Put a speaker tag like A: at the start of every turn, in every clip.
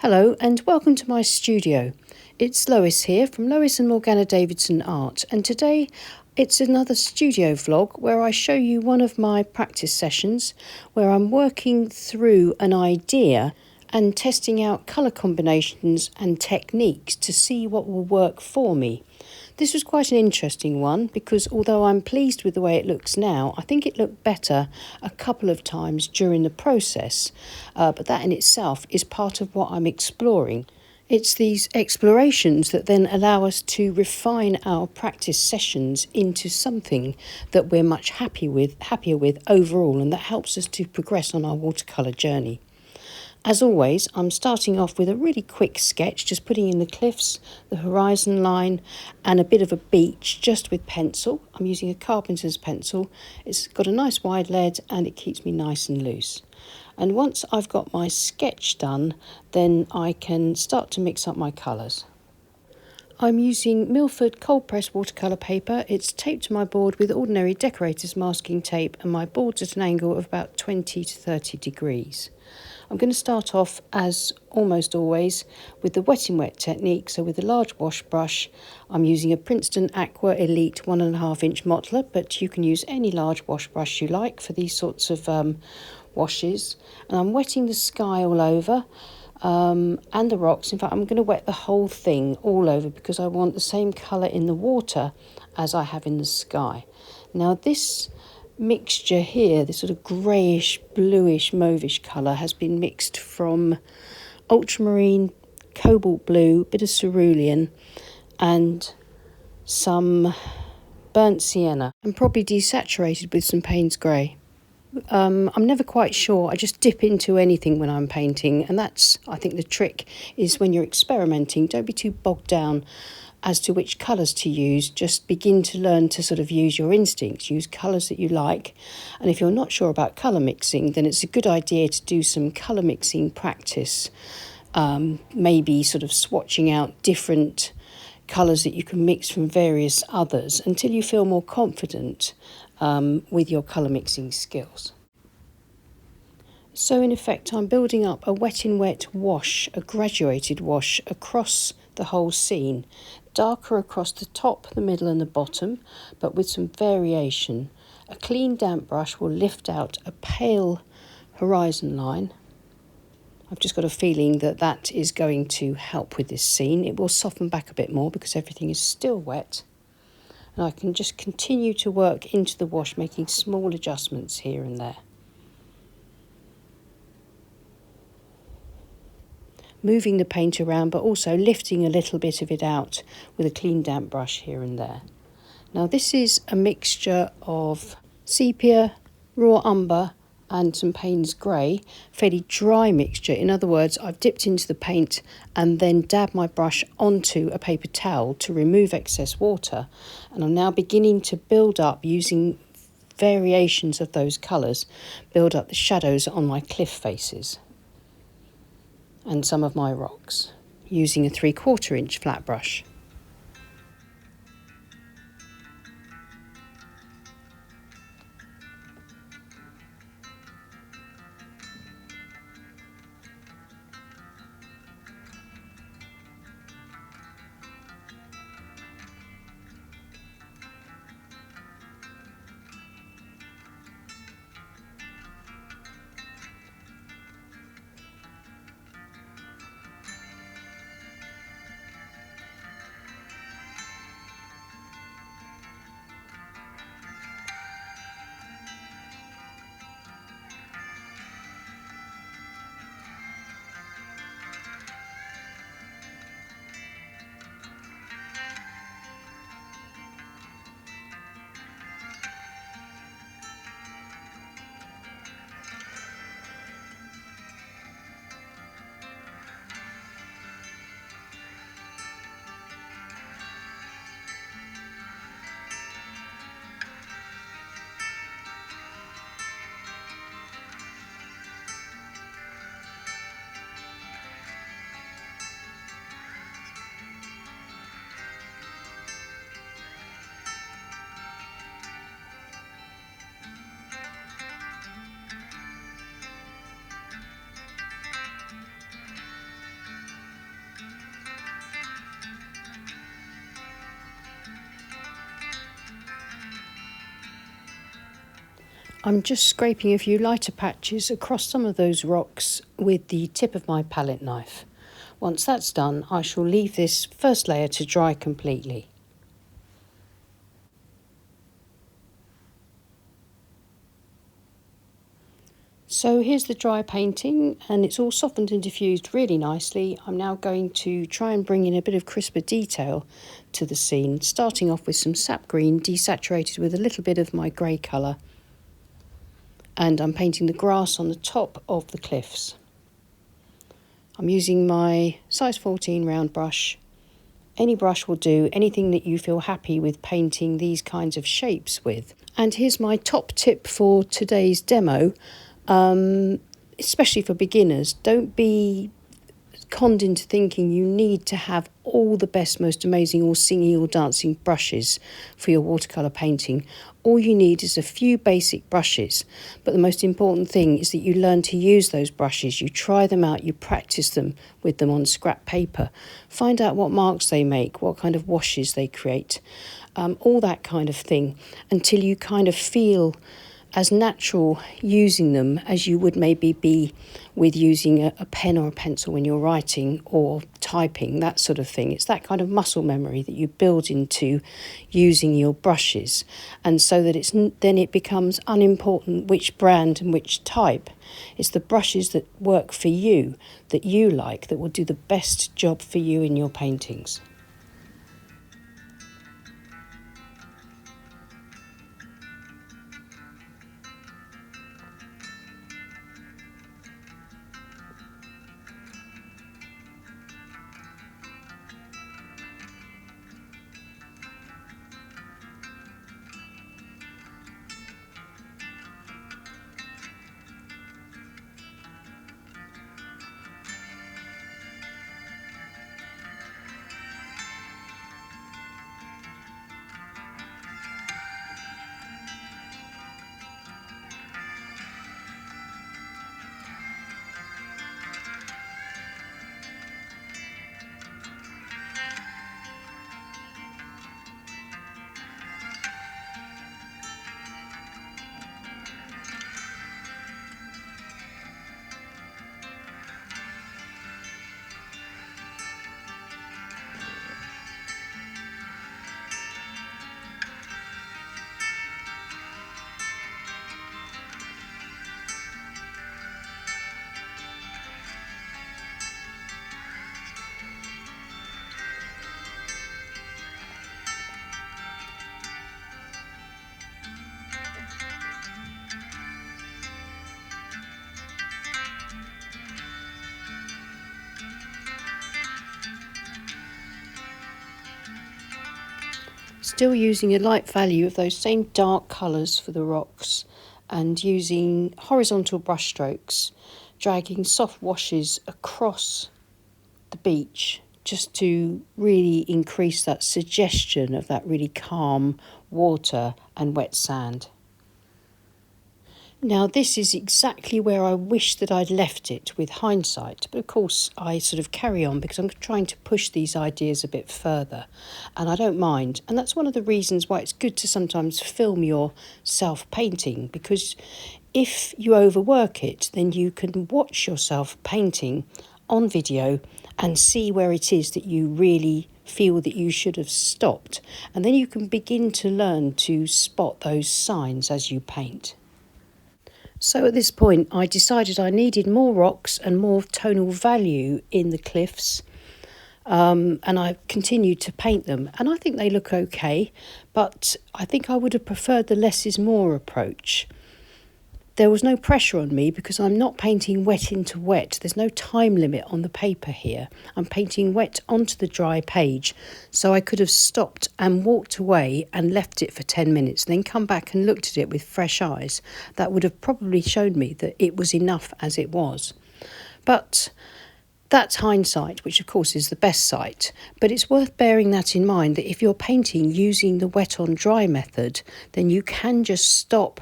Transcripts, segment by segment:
A: Hello and welcome to my studio. It's Lois here from Lois and Morgana Davidson Art, and today it's another studio vlog where I show you one of my practice sessions where I'm working through an idea and testing out colour combinations and techniques to see what will work for me. This was quite an interesting one because although I'm pleased with the way it looks now, I think it looked better a couple of times during the process, but that in itself is part of what I'm exploring. It's these explorations that then allow us to refine our practice sessions into something that we're much happier with overall, and that helps us to progress on our watercolour journey. As always, I'm starting off with a really quick sketch, just putting in the cliffs, the horizon line and a bit of a beach just with pencil. I'm using a carpenter's pencil. It's got a nice wide lead and it keeps me nice and loose. And once I've got my sketch done, then I can start to mix up my colours. I'm using Milford cold press watercolour paper. It's taped to my board with ordinary decorator's masking tape and my board's at an angle of about 20 to 30 degrees. I'm going to start off, as almost always, with the wet in wet technique. So with a large wash brush, I'm using a Princeton Aqua Elite 1.5 inch mottler, but you can use any large wash brush you like for these sorts of washes. And I'm wetting the sky all over and the rocks. In fact, I'm going to wet the whole thing all over because I want the same colour in the water as I have in the sky. Now this mixture here, this sort of greyish, bluish, mauvish colour, has been mixed from ultramarine, cobalt blue, bit of cerulean and some burnt sienna, and probably desaturated with some Payne's grey. I'm never quite sure. I just dip into anything when I'm painting, and that's, I think, the trick is when you're experimenting, don't be too bogged down as to which colours to use. Just begin to learn to sort of use your instincts, use colours that you like. And if you're not sure about colour mixing, then it's a good idea to do some colour mixing practice, maybe sort of swatching out different colours that you can mix from various others until you feel more confident with your colour mixing skills. So in effect, I'm building up a wet in wet wash, a graduated wash across the whole scene, darker across the top, the middle and the bottom, but with some variation. A clean damp brush will lift out a pale horizon line. I've just got a feeling that that is going to help with this scene. It will soften back a bit more because everything is still wet. And I can just continue to work into the wash, making small adjustments here and there. Moving the paint around, but also lifting a little bit of it out with a clean damp brush here and there. Now this is a mixture of sepia, raw umber and some Payne's grey, fairly dry mixture. In other words, I've dipped into the paint and then dabbed my brush onto a paper towel to remove excess water. And I'm now beginning to build up, using variations of those colours, build up the shadows on my cliff faces and some of my rocks using a 3/4 inch flat brush. I'm just scraping a few lighter patches across some of those rocks with the tip of my palette knife. Once that's done, I shall leave this first layer to dry completely. So here's the dry painting, and it's all softened and diffused really nicely. I'm now going to try and bring in a bit of crisper detail to the scene, starting off with some sap green desaturated with a little bit of my grey colour. And I'm painting the grass on the top of the cliffs. I'm using my size 14 round brush. Any brush will do, anything that you feel happy with painting these kinds of shapes with. And here's my top tip for today's demo. Especially for beginners, don't be conned into thinking you need to have all the best, most amazing or singing or dancing brushes for your watercolour painting. All you need is a few basic brushes, but the most important thing is that you learn to use those brushes. You try them out, you practice them with them on scrap paper, find out what marks they make, what kind of washes they create, all that kind of thing, until you kind of feel as natural using them as you would maybe be with using a pen or a pencil when you're writing or typing, that sort of thing. It's that kind of muscle memory that you build into using your brushes, and so that then it becomes unimportant which brand and which type. It's the brushes that work for you, that you like, that will do the best job for you in your paintings. Still using a light value of those same dark colours for the rocks, and using horizontal brush strokes, dragging soft washes across the beach just to really increase that suggestion of that really calm water and wet sand. Now this is exactly where I wish that I'd left it with hindsight, but of course I sort of carry on because I'm trying to push these ideas a bit further, and I don't mind. And that's one of the reasons why it's good to sometimes film yourself painting, because if you overwork it, then you can watch yourself painting on video and see where it is that you really feel that you should have stopped, and then you can begin to learn to spot those signs as you paint. So at this point I decided I needed more rocks and more tonal value in the cliffs, and I continued to paint them, and I think they look okay, but I think I would have preferred the less is more approach. There was no pressure on me because I'm not painting wet into wet. There's no time limit on the paper here. I'm painting wet onto the dry page. So I could have stopped and walked away and left it for 10 minutes, then come back and looked at it with fresh eyes. That would have probably shown me that it was enough as it was. But that's hindsight, which of course is the best sight. But it's worth bearing that in mind, that if you're painting using the wet on dry method, then you can just stop,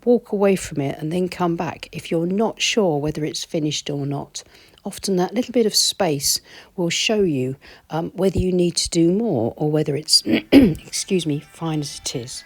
A: walk away from it and then come back if you're not sure whether it's finished or not. Often that little bit of space will show you whether you need to do more or whether it's, excuse me, fine as it is.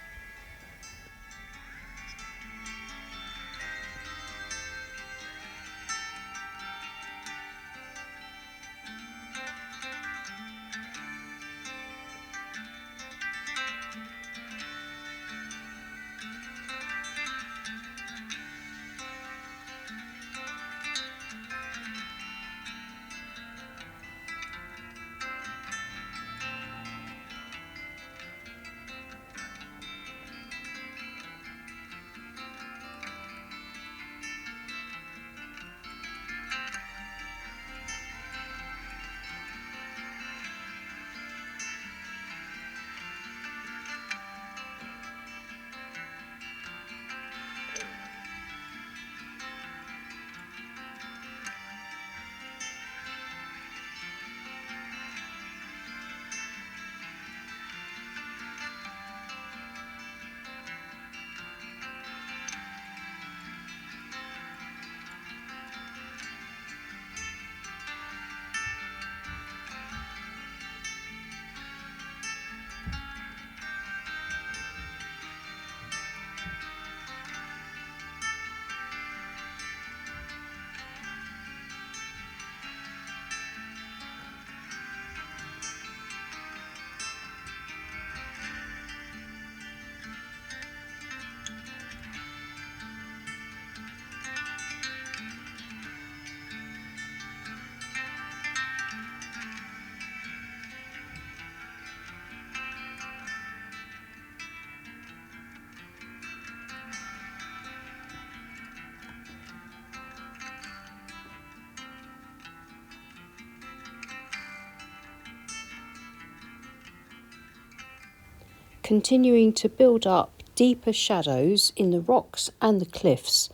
A: continuing to build up deeper shadows in the rocks and the cliffs,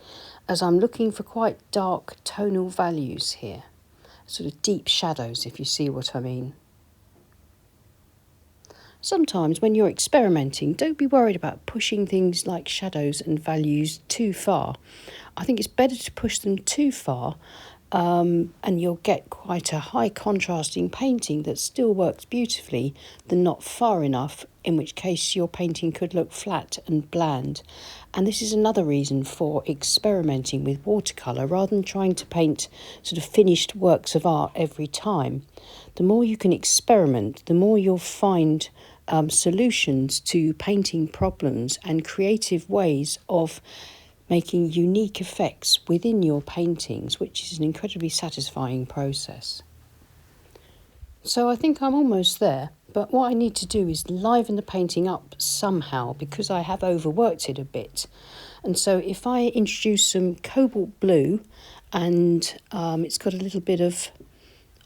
A: as I'm looking for quite dark tonal values here, sort of deep shadows, if you see what I mean. Sometimes when you're experimenting, don't be worried about pushing things like shadows and values too far. I think it's better to push them too far, and you'll get quite a high contrasting painting that still works beautifully, than not far enough, in which case your painting could look flat and bland. And this is another reason for experimenting with watercolour rather than trying to paint sort of finished works of art every time. The more you can experiment, the more you'll find solutions to painting problems and creative ways of making unique effects within your paintings, which is an incredibly satisfying process. So I think I'm almost there, but what I need to do is liven the painting up somehow, because I have overworked it a bit. And so if I introduce some cobalt blue, and it's got a little bit of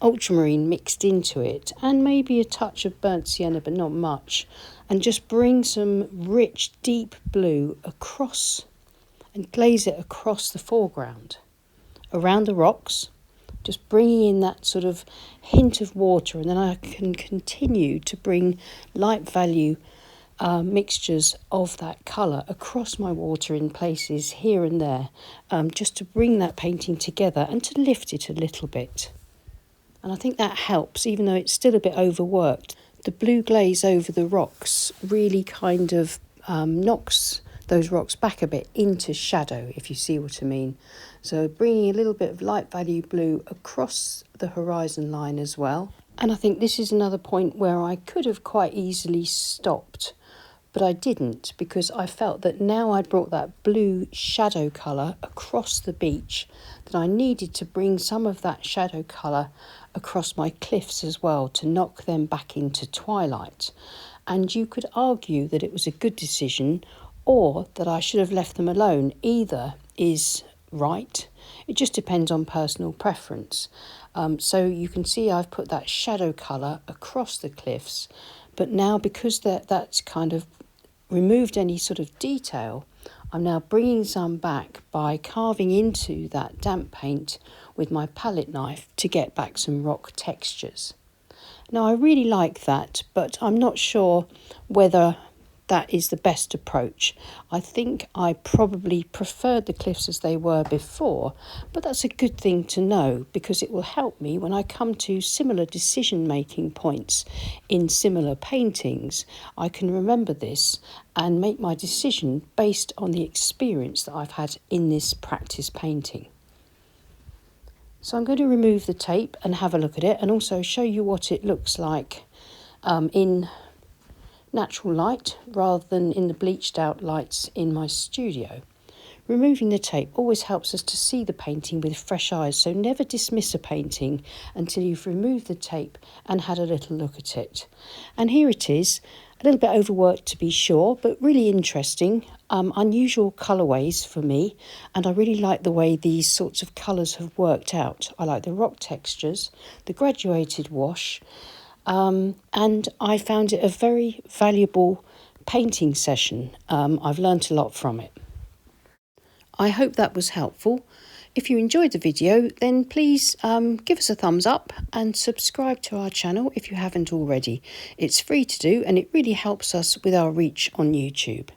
A: ultramarine mixed into it, and maybe a touch of burnt sienna, but not much, and just bring some rich deep blue across and glaze it across the foreground around the rocks, just bringing in that sort of hint of water, and then I can continue to bring light value mixtures of that colour across my water in places here and there, just to bring that painting together and to lift it a little bit. And I think that helps, even though it's still a bit overworked. The blue glaze over the rocks really kind of knocks those rocks back a bit into shadow, if you see what I mean. So bringing a little bit of light value blue across the horizon line as well. And I think this is another point where I could have quite easily stopped, but I didn't, because I felt that now I'd brought that blue shadow colour across the beach, that I needed to bring some of that shadow colour across my cliffs as well, to knock them back into twilight. And you could argue that it was a good decision, or that I should have left them alone. Either is right. It just depends on personal preference. So you can see I've put that shadow colour across the cliffs, but now because that's kind of removed any sort of detail, I'm now bringing some back by carving into that damp paint with my palette knife to get back some rock textures. Now I really like that, but I'm not sure whether that is the best approach. I think I probably preferred the cliffs as they were before, but that's a good thing to know, because it will help me when I come to similar decision-making points in similar paintings. I can remember this and make my decision based on the experience that I've had in this practice painting. So I'm going to remove the tape and have a look at it, and also show you what it looks like in natural light rather than in the bleached out lights in my studio. Removing the tape always helps us to see the painting with fresh eyes, so never dismiss a painting until you've removed the tape and had a little look at it. And here it is, a little bit overworked to be sure, but really interesting, unusual colourways for me, and I really like the way these sorts of colours have worked out. I like the rock textures, the graduated wash, and I found it a very valuable painting session. I've learnt a lot from it. I hope that was helpful. If you enjoyed the video, then please give us a thumbs up and subscribe to our channel if you haven't already. It's free to do, and it really helps us with our reach on YouTube.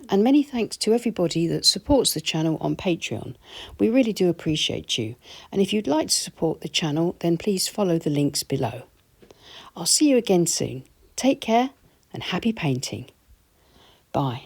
A: And many thanks to everybody that supports the channel on Patreon. We really do appreciate you. And if you'd like to support the channel, then please follow the links below. I'll see you again soon. Take care and happy painting. Bye.